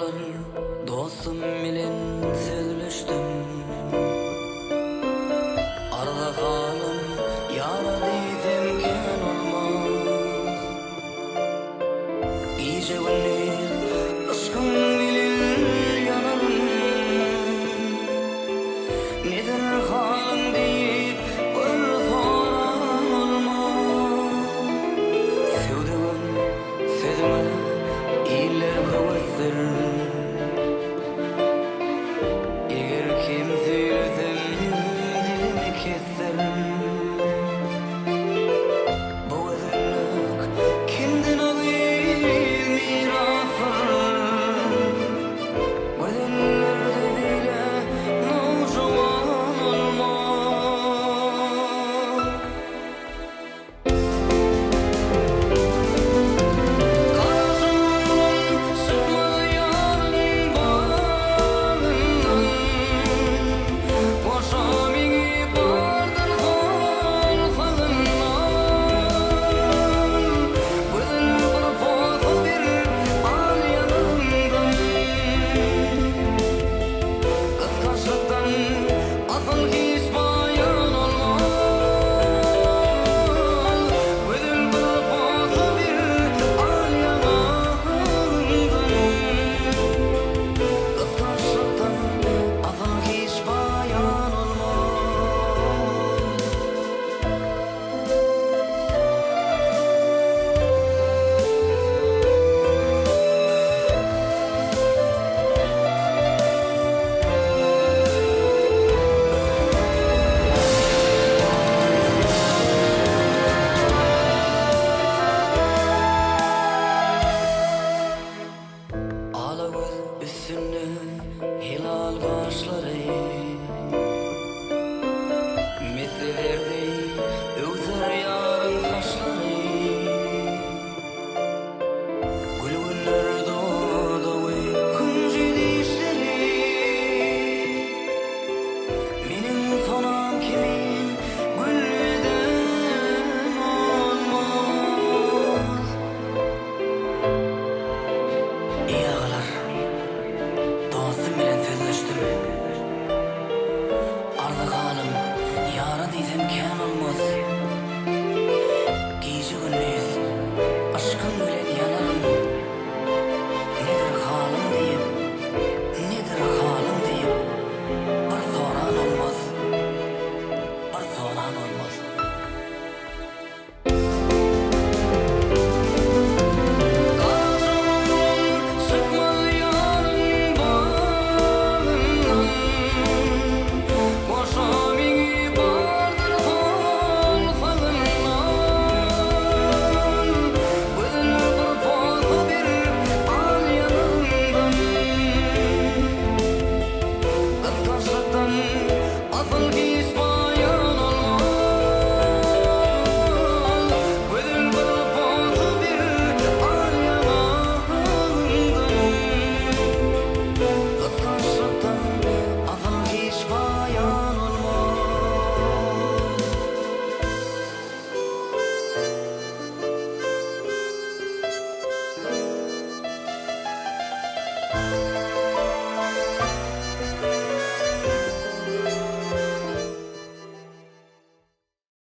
yıllar dostum bilen sözleştim. Arda kalan yara diysem ken olmaz. İyice günler aşkım bilen yanarım. Nedir halın deyip bir soran olmaz. Sevdiğim sözüme iyiler kuvvettir. Eğer kim söylesem dilimi keser. Bu özürlük kimden alayım mirası. Gözellerde bile nurcuman olmaz. Karşımdan çıkmayan bağımdan boşa beni vardır solsalından. Gözül bir pozu bir al yanımdan. Kıskançlıktan asıl hiç bayan olmaz. Gözül bir pozu bir al yanımdan. Kıskançlıktan asıl hiç bayan olmaz. Ala göz üstünde hilal kaşları